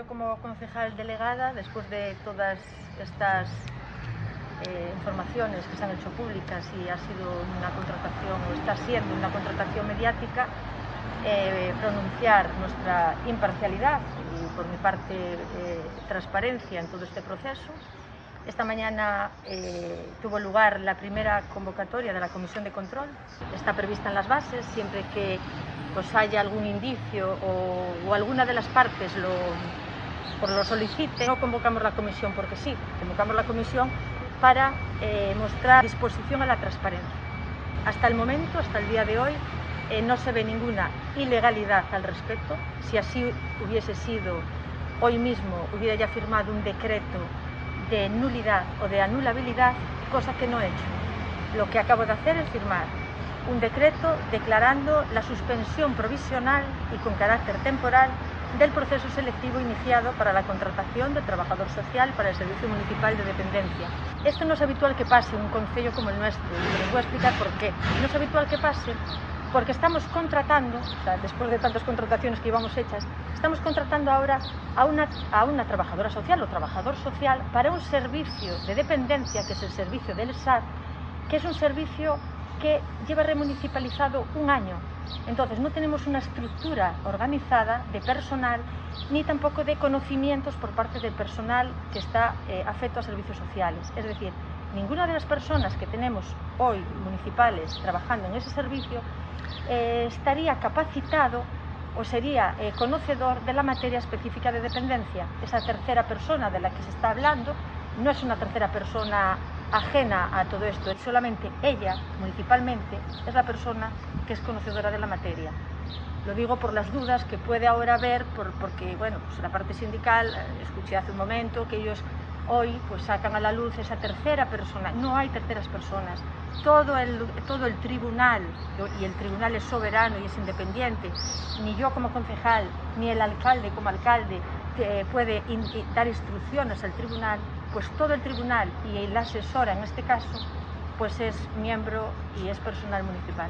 yo como concejal delegada, después de todas estas informaciones que se han hecho públicas y ha sido una contratación, o está siendo una contratación mediática, pronunciar nuestra imparcialidad y, por mi parte, transparencia en todo este proceso. Esta mañana tuvo lugar la primera convocatoria de la Comisión de Control. Está prevista en las bases, siempre que haya algún indicio o alguna de las partes lo solicite. No convocamos la comisión porque sí, convocamos la comisión para mostrar disposición a la transparencia. Hasta el momento, hasta el día de hoy, no se ve ninguna ilegalidad al respecto. Si así hubiese sido, hoy mismo hubiera ya firmado un decreto de nulidad o de anulabilidad, cosa que no he hecho. Lo que acabo de hacer es firmar un decreto declarando la suspensión provisional y con carácter temporal del proceso selectivo iniciado para la contratación de trabajador social para el Servicio Municipal de Dependencia. Esto no es habitual que pase en un concello como el nuestro, y les voy a explicar por qué. No es habitual que pase porque estamos contratando, después de tantas contrataciones que llevamos hechas, estamos contratando ahora a una trabajadora social o trabajador social para un servicio de dependencia, que es el servicio del SAT, que es un servicio que lleva remunicipalizado un año. Entonces no tenemos una estructura organizada de personal ni tampoco de conocimientos por parte del personal que está afecto a servicios sociales. Es decir, ninguna de las personas que tenemos hoy municipales trabajando en ese servicio estaría capacitado o sería conocedor de la materia específica de dependencia. Esa tercera persona de la que se está hablando no es una tercera persona ajena a todo esto, solamente ella, municipalmente, es la persona que es conocedora de la materia. Lo digo por las dudas que puede ahora haber, porque bueno, pues la parte sindical, escuché hace un momento que ellos hoy pues sacan a la luz esa tercera persona. No hay terceras personas. Todo el tribunal, y el tribunal es soberano y es independiente, ni yo como concejal, ni el alcalde como alcalde puede dar instrucciones al tribunal, pues todo el tribunal y la asesora en este caso, pues es miembro y es personal municipal.